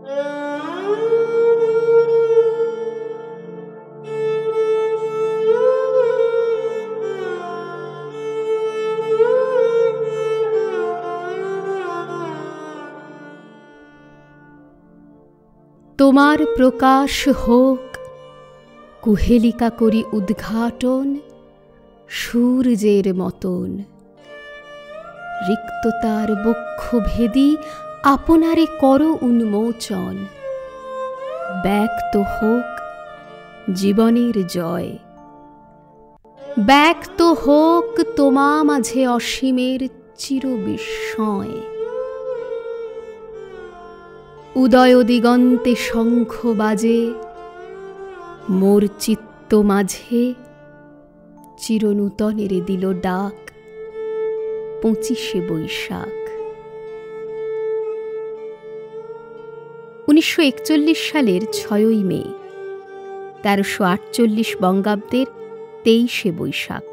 তোমার প্রকাশ হোক, কুহেলিকা করি উদ্ঘাটন সূর্যের মতন। রিক্ততার বক্ষ ভেদি আপনারে কর উন্মোচন। ব্যক্ত হোক জীবনের জয়, ব্যক্ত হোক তোমা মাঝে অসীমের চিরবিস্ময়। উদয় দিগন্তে শঙ্খ বাজে, মোর চিত্ত মাঝে চিরনূতনের দিল ডাক 25শে বৈশাখ। 1941 সালের 6ই মে, 1348 বঙ্গাব্দের 23শে বৈশাখ।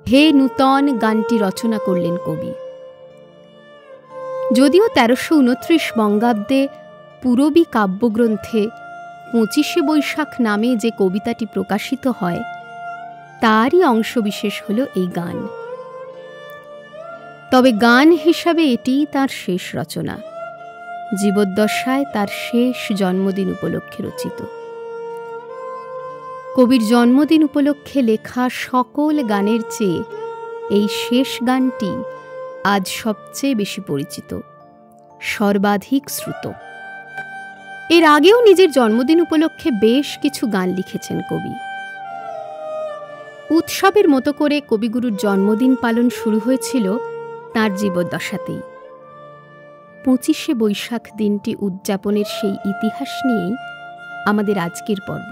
হে নূতন গানটি রচনা করলেন কবি। যদিও 1329 বঙ্গাব্দে পূরবী কাব্যগ্রন্থে 25শে বৈশাখ নামে যে কবিতাটি প্রকাশিত হয়, তারই অংশবিশেষ হল এই গান। তবে গান হিসাবে এটিই তাঁর শেষ রচনা, জীবদ্দশায় তার শেষ জন্মদিন উপলক্ষে রচিত। কবির জন্মদিন উপলক্ষে লেখা সকল গানের চেয়ে এই শেষ গানটি আজ সবচেয়ে বেশি পরিচিত, সর্বাধিক শ্রুত। এর আগেও নিজের জন্মদিন উপলক্ষে বেশ কিছু গান লিখেছেন কবি। উৎসবের মতো করে কবিগুরুর জন্মদিন পালন শুরু হয়েছিল তাঁর জীবদ্দশাতেই। 25শে বৈশাখ দিনটি উদযাপনের সেই ইতিহাস নিয়েই আমাদের আজকের পর্ব।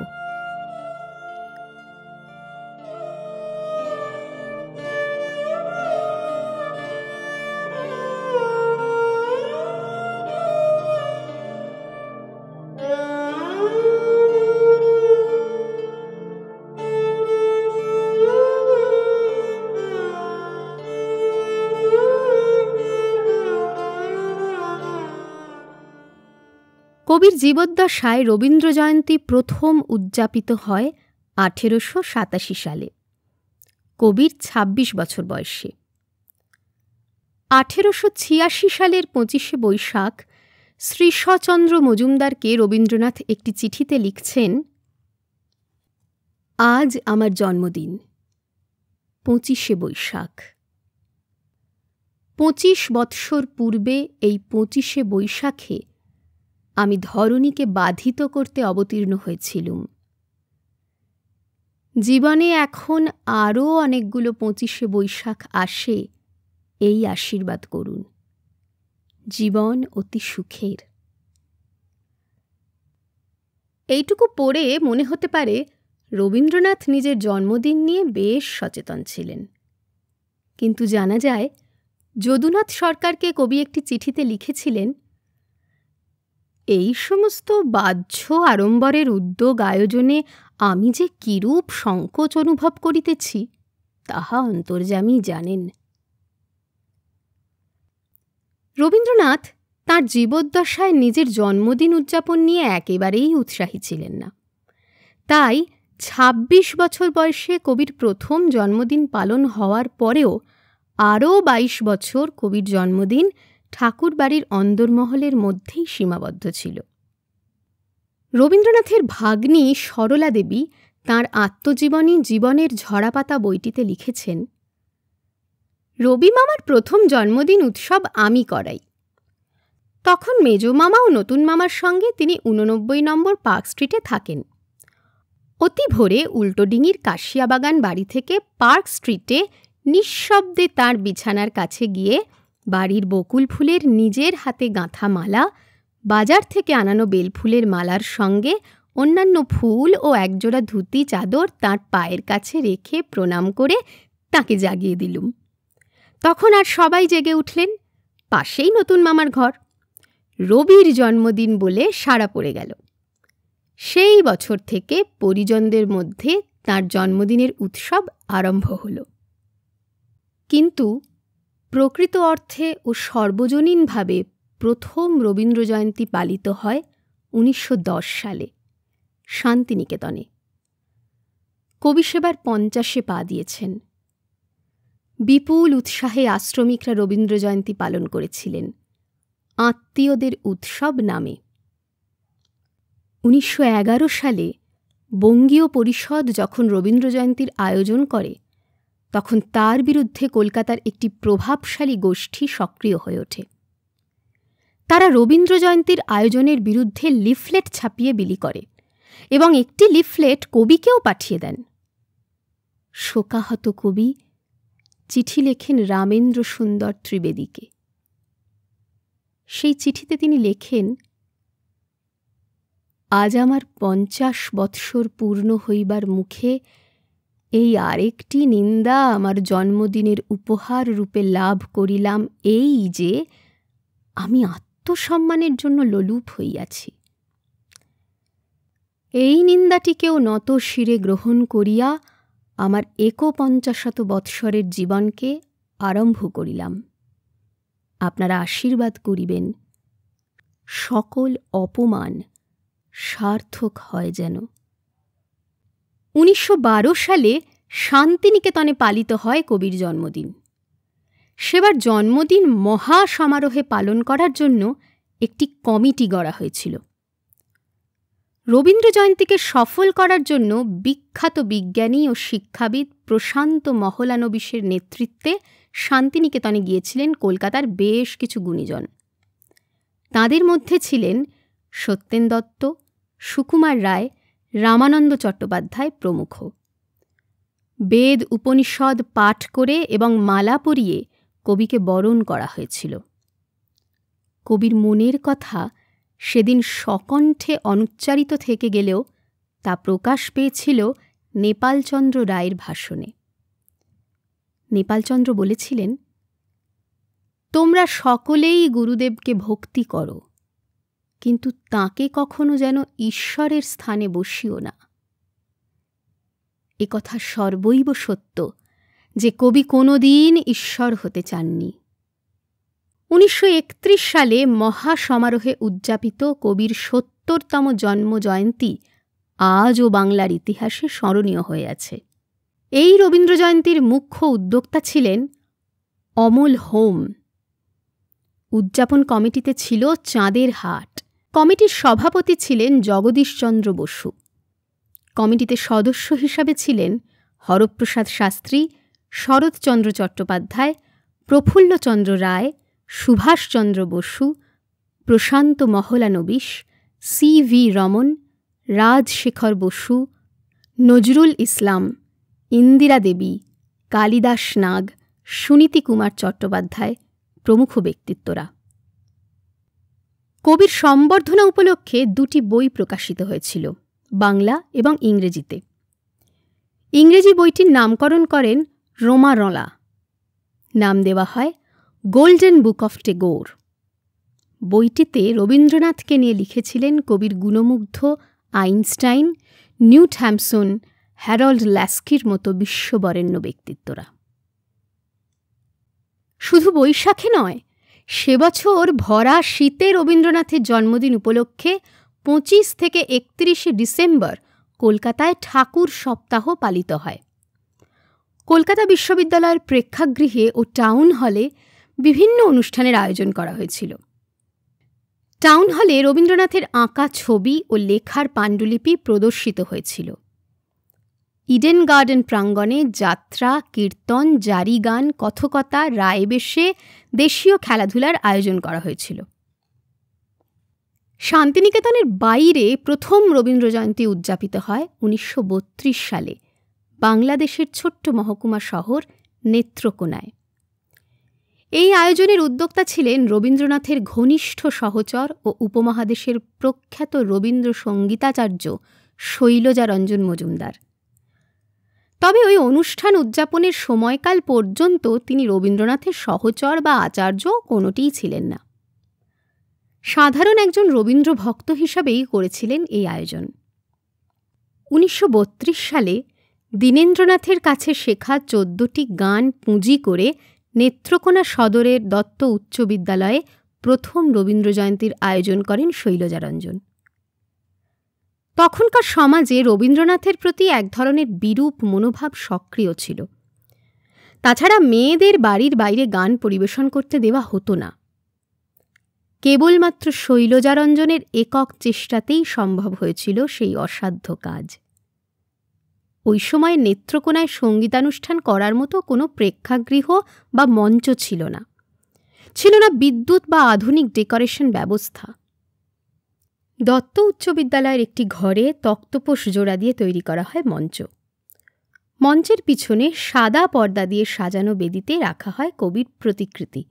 কবির জীবদ্দশায় রবীন্দ্র জয়ন্তী প্রথম উদযাপিত হয় 1887 সালে, কবির 26 বছর বয়সে। 1886 সালের 25শে বৈশাখ শ্রীশচন্দ্র মজুমদারকে রবীন্দ্রনাথ একটি চিঠিতে লিখছেন, আজ আমার জন্মদিন, 25শে বৈশাখ। 25 বৎসর পূর্বে এই 25শে বৈশাখে আমি ধরণীকে বাধিত করতে অবতীর্ণ হয়েছিলুম। জীবনে এখন আরও অনেকগুলো 25শে বৈশাখ আসে, এই আশীর্বাদ করুন। জীবন অতি সুখের। এইটুকু পড়ে মনে হতে পারে রবীন্দ্রনাথ নিজের জন্মদিন নিয়ে বেশ সচেতন ছিলেন, কিন্তু জানা যায় যদুনাথ সরকারকে কবি একটি চিঠিতে লিখেছিলেন, এই সমস্ত বাহ্য আড়ম্বরের উদ্যোগ আয়োজনে আমি যে কিরূপ সংকোচ অনুভব করিতেছি তাহা অন্তর্যামী জানেন। রবীন্দ্রনাথ তাঁর জীবদ্দশায় নিজের জন্মদিন উদযাপন নিয়ে একেবারেই উৎসাহী ছিলেন না। তাই 26 বছর বয়সে কবির প্রথম জন্মদিন পালন হওয়ার পরেও আরও 22 বছর কবির জন্মদিন ঠাকুরবাড়ির অন্দরমহলের মধ্যেই সীমাবদ্ধ ছিল। রবীন্দ্রনাথের ভাগ্নী সরলা দেবী তাঁর আত্মজীবনী জীবনের ঝরাপাতা বইটিতে লিখেছেন, রবি মামার প্রথম জন্মদিন উৎসব আমি করাই। তখন মেজ মামা ও নতুন মামার সঙ্গে তিনি 89 নম্বর পার্ক স্ট্রিটে থাকেন। অতি ভোরে উল্টোডিঙির কাশিয়াবাগান বাড়ি থেকে পার্ক স্ট্রিটে নিঃশব্দে তাঁর বিছানার কাছে গিয়ে বাড়ির বকুল ফুলের নিজের হাতে গাঁথা মালা, বাজার থেকে আনানো বেলফুলের মালার সঙ্গে অন্যান্য ফুল ও একজোড়া ধুতি চাদর তাঁর পায়ের কাছে রেখে প্রণাম করে তাঁকে জাগিয়ে দিলুম। তখন আর সবাই জেগে উঠলেন। পাশেই নতুন মামার ঘর। রবির জন্মদিন বলে সাড়া পড়ে গেল। সেই বছর থেকে পরিজনদের মধ্যে তাঁর জন্মদিনের উৎসব আরম্ভ হল। কিন্তু প্রকৃত অর্থে ও সর্বজনীনভাবে প্রথম রবীন্দ্রজয়ন্তী পালিত হয় 1910 সালে শান্তিনিকেতনে। কবি সেবার 50-এ পা দিয়েছেন। বিপুল উৎসাহে আশ্রমিকরা রবীন্দ্রজয়ন্তী পালন করেছিলেন আত্মীয়দের উৎসব নামে। 1911 সালে বঙ্গীয় পরিষদ যখন রবীন্দ্রজয়ন্তীর আয়োজন করে, তখন তার বিরুদ্ধে কলকাতার একটি প্রভাবশালী গোষ্ঠী সক্রিয় হয়ে ওঠে। তারা রবীন্দ্রজয়ন্তীর আয়োজনের বিরুদ্ধে লিফলেট ছাপিয়ে বিলি করে এবং একটি লিফলেট কবিকেও পাঠিয়ে দেন। শোকাহত কবি চিঠি লেখেন রামেন্দ্র সুন্দর ত্রিবেদীকে। সেই চিঠিতে তিনি লেখেন, আজ আমার 50 বৎসর পূর্ণ হইবার মুখে এই আরেকটি নিন্দা আমার জন্মদিনের উপহার রূপে লাভ করিলাম, এই যে আমি আত্মসম্মানের জন্য লোলুপ হইয়াছি। এই নিন্দাটিকেও নত শিরে গ্রহণ করিয়া আমার 51 বৎসরের জীবনকে আরম্ভ করিলাম। আপনারা আশীর্বাদ করিবেন, সকল অপমান সার্থক হয় যেন। 1912 সালে শান্তিনিকেতনে পালিত হয় কবির জন্মদিন। সেবার জন্মদিন মহা সমারোহে পালন করার জন্য একটি কমিটি গড়া হয়েছিল। রবীন্দ্রজয়ন্তীকে সফল করার জন্য বিখ্যাত বিজ্ঞানী ও শিক্ষাবিদ প্রশান্ত মহলানবিশের নেতৃত্বে শান্তিনিকেতনে গিয়েছিলেন কলকাতার বেশ কিছু গুণীজন। তাঁদের মধ্যে ছিলেন সত্যেন দত্ত, সুকুমার রায়, রামানন্দ চট্টোপাধ্যায় প্রমুখ। বেদ উপনিষদ পাঠ করে এবং মালা পরিয়ে কবিকে বরণ করা হয়েছিল। কবির মনের কথা সেদিন সকণ্ঠে অনুচ্চারিত থেকে গেলেও তা প্রকাশ পেয়েছিল নেপালচন্দ্র রায়ের ভাষণে। নেপালচন্দ্র বলেছিলেন, তোমরা সকলেই গুরুদেবকে ভক্তি করো, কিন্তু তাঁকে কখনো যেন ঈশ্বরের স্থানে বসিও না। এ কথা সর্বৈব সত্য যে কবি কোনোদিন ঈশ্বর হতে চাননি। 1931 সালে মহা সমারোহে উদযাপিত কবির 70তম জন্মজয়ন্তী আজও বাংলার ইতিহাসে স্মরণীয় হয়ে আছে। এই রবীন্দ্রজয়ন্তীর মুখ্য উদ্যোক্তা ছিলেন অমল হোম। উদযাপন কমিটিতে ছিল চাঁদের হাট। কমিটির সভাপতি ছিলেন জগদীশচন্দ্র বসু। কমিটিতে সদস্য হিসাবে ছিলেন হরপ্রসাদ শাস্ত্রী, শরৎচন্দ্র চট্টোপাধ্যায়, প্রফুল্লচন্দ্র রায়, সুভাষচন্দ্র বসু, প্রশান্ত মহলানবিশ, CV রমন, রাজশেখর বসু, নজরুল ইসলাম, ইন্দিরা দেবী, কালিদাস নাগ, সুনীতি কুমার চট্টোপাধ্যায় প্রমুখ ব্যক্তিত্বরা। কবির সম্বর্ধনা উপলক্ষে 2টি বই প্রকাশিত হয়েছিল, বাংলা এবং ইংরেজিতে। ইংরেজি বইটির নামকরণ করেন রোমারলা। নাম দেওয়া হয় গোল্ডেন বুক অফ টেগোর। বইটিতে রবীন্দ্রনাথকে নিয়ে লিখেছিলেন কবির গুণমুগ্ধ আইনস্টাইন, নিউট হ্যামসন, হ্যারল্ড ল্যাস্কির মতো বিশ্ববরেণ্য ব্যক্তিত্বরা। শুধু বৈশাখে নয়, সে বছর ভরা শীতে রবীন্দ্রনাথের জন্মদিন উপলক্ষে 25 থেকে 31 ডিসেম্বর কলকাতায় ঠাকুর সপ্তাহ পালিত হয়। কলকাতা বিশ্ববিদ্যালয়ের প্রেক্ষাগৃহে ও টাউন হলে বিভিন্ন অনুষ্ঠানের আয়োজন করা হয়েছিল। টাউন হলে রবীন্দ্রনাথের আঁকা ছবি ও লেখার পাণ্ডুলিপি প্রদর্শিত হয়েছিল। ইডেন গার্ডেন প্রাঙ্গণে যাত্রা, কীর্তন, জারি গান, কথকতা, রায়বেশে দেশীয় খেলাধুলার আয়োজন করা হয়েছিল। শান্তিনিকেতনের বাইরে প্রথম রবীন্দ্রজয়ন্তী উদযাপিত হয় 1932 সালে বাংলাদেশের ছোট্ট মহকুমা শহর নেত্রকোনায়। এই আয়োজনের উদ্যোক্তা ছিলেন রবীন্দ্রনাথের ঘনিষ্ঠ সহচর ও উপমহাদেশের প্রখ্যাত রবীন্দ্র সঙ্গীতাচার্য শৈলজারঞ্জন মজুমদার। তবে ওই অনুষ্ঠান উদযাপনের সময়কাল পর্যন্ত তিনি রবীন্দ্রনাথের সহচর বা আচার্য কোনোটিই ছিলেন না। সাধারণ একজন রবীন্দ্র ভক্ত হিসাবেই করেছিলেন এই আয়োজন। 1932 সালে দীনেন্দ্রনাথের কাছে শেখা 14টি গান পুঁজি করে নেত্রকোনা সদরের দত্ত উচ্চ বিদ্যালয়ে প্রথম রবীন্দ্রজয়ন্তীর আয়োজন করেন শৈলজারঞ্জন। তখনকার সমাজে রবীন্দ্রনাথের প্রতি এক ধরনের বিরূপ মনোভাব সক্রিয় ছিল। তাছাড়া মেয়েদের বাড়ির বাইরে গান পরিবেশন করতে দেওয়া হতো না। কেবলমাত্র শৈলজারঞ্জনের একক চেষ্টাতেই সম্ভব হয়েছিল সেই অসাধ্য কাজ। ওই সময় নেত্রকোনায় সঙ্গীতানুষ্ঠান করার মতো কোনো প্রেক্ষাগৃহ বা মঞ্চ ছিল না। ছিল না বিদ্যুৎ বা আধুনিক ডেকোরেশন ব্যবস্থা। দত্ত উচ্চ বিদ্যালয়ের একটি ঘরে তক্তপোষ জোড়া দিয়ে তৈরি করা হয় মঞ্চ। মঞ্চের পিছনে সাদা পর্দা দিয়ে সাজানো বেদিতে রাখা হয় কবির প্রতিকৃতি।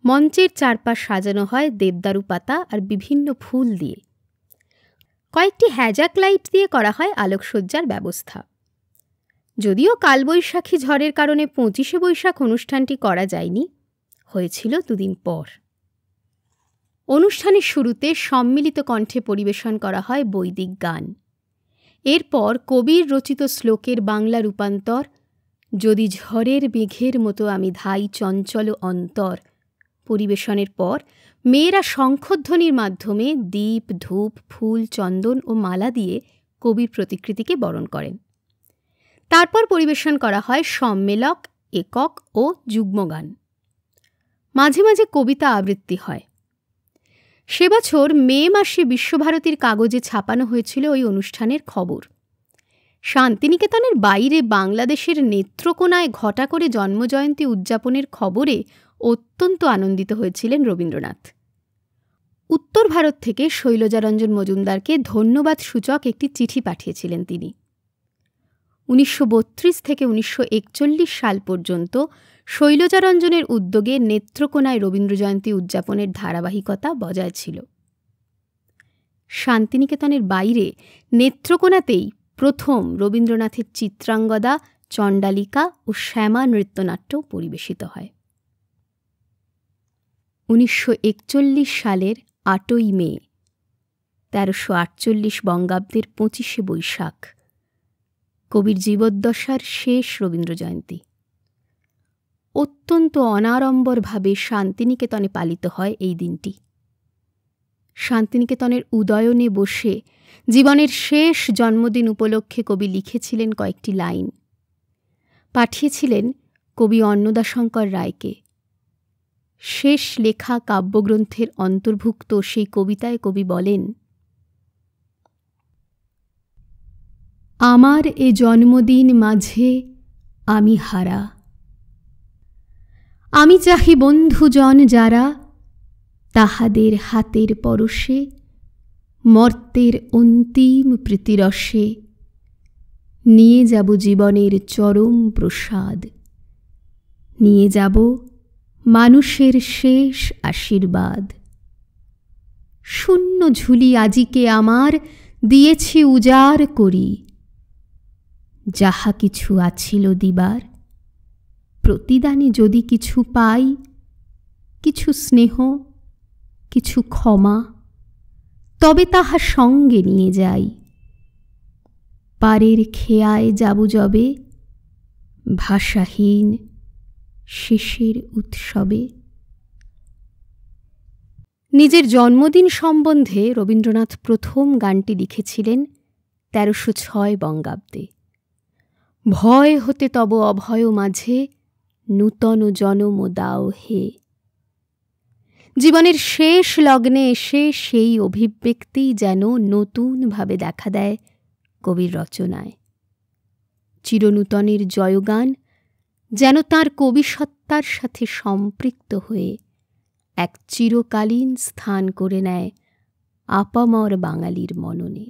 মঞ্চের চারপাশ সাজানো হয় দেবদারু পাতা আর বিভিন্ন ফুল দিয়ে। কয়েকটি হ্যাজাক লাইট দিয়ে করা হয় আলোকসজ্জার ব্যবস্থা। যদিও কালবৈশাখী ঝড়ের কারণে 25শে বৈশাখ অনুষ্ঠানটি করা যায়নি, হয়েছিল দুদিন পর। অনুষ্ঠানের শুরুতে সম্মিলিত কণ্ঠে পরিবেশন করা হয় বৈদিক গান। এরপর কবির রচিত শ্লোকের বাংলা রূপান্তর যদি ঝড়ের মেঘের মতো আমি ধাই চঞ্চল অন্তর পরিবেশনের পর মেয়েরা শঙ্খধ্বনির মাধ্যমে দীপ, ধূপ, ফুল, চন্দন ও মালা দিয়ে কবির প্রতিকৃতিকে বরণ করেন। তারপর পরিবেশন করা হয় সম্মেলক, একক ও যুগ্মগান। মাঝে মাঝে কবিতা আবৃত্তি হয়। সে বছর মে মাসে বিশ্বভারতীর কাগজে ছাপানো হয়েছিল ওই অনুষ্ঠানের খবর। শান্তিনিকেতনের বাইরে বাংলাদেশের নেত্রকোনায় ঘটা করে জন্মজয়ন্তী উদযাপনের খবরে অত্যন্ত আনন্দিত হয়েছিলেন রবীন্দ্রনাথ। উত্তর ভারত থেকে শৈলজারঞ্জন মজুমদারকে ধন্যবাদ সূচক একটি চিঠি পাঠিয়েছিলেন তিনি। 1932 থেকে 1941 সাল পর্যন্ত শৈলজারঞ্জনের উদ্যোগে নেত্রকোনায় রবীন্দ্রজয়ন্তী উদযাপনের ধারাবাহিকতা বজায় ছিল। শান্তিনিকেতনের বাইরে নেত্রকোনাতেই প্রথম রবীন্দ্রনাথের চিত্রাঙ্গদা, চণ্ডালিকা ও শ্যামা নৃত্যনাট্য পরিবেশিত হয়। 1941 সালের 8ই মে 1348 বঙ্গাব্দের 25শে বৈশাখ কবির জীবদ্দশার শেষ রবীন্দ্রজয়ন্তী। অত্যন্ত অনাড়ম্বরভাবে শান্তিনিকেতনে পালিত হয় এই দিনটি। শান্তিনিকেতনের উদয়নে বসে জীবনের শেষ জন্মদিন উপলক্ষে কবি লিখেছিলেন কয়েকটি লাইন। পাঠিয়েছিলেন কবি অন্নদাশঙ্কর রায়কে। শেষ লেখা কাব্যগ্রন্থের অন্তর্ভুক্ত সেই কবিতায় কবি বলেন, আমার এ জন্মদিন মাঝে আমি হারা, আমি চাহি বন্ধুজন যারা তাহাদের হাতের পরশে মর্তের অন্তিম প্রীতিরসে নিয়ে যাব জীবনের চরম প্রসাদ, নিয়ে যাব মানুষের শেষ আশীর্বাদ। শূন্য ঝুলি আজিকে আমার দিয়েছি উজাড় করি, যাহা কিছু আছিল দিবার প্রতিদানে যদি কিছু পাই, কিছু স্নেহ, কিছু ক্ষমা, তবে তাহা সঙ্গে নিয়ে যাই। পারের খেয়ায় যাব যবে ভাষাহীন শেষের উৎসবে। নিজের জন্মদিন সম্বন্ধে রবীন্দ্রনাথ প্রথম গানটি লিখেছিলেন 1306 বঙ্গাব্দে। ভয় হতে তব অভয় মাঝে নূতন জনম দাও হে। জীবনের শেষ লগ্নে এসে সেই অভিব্যক্তি যেন নতুনভাবে দেখা দেয় কবির রচনায়। চিরনূতনের জয়গান যেন তাঁর কবিসত্তার সাথে সম্পৃক্ত হয়ে এক চিরকালীন স্থান করে নেয় আপামর বাঙালির মননে।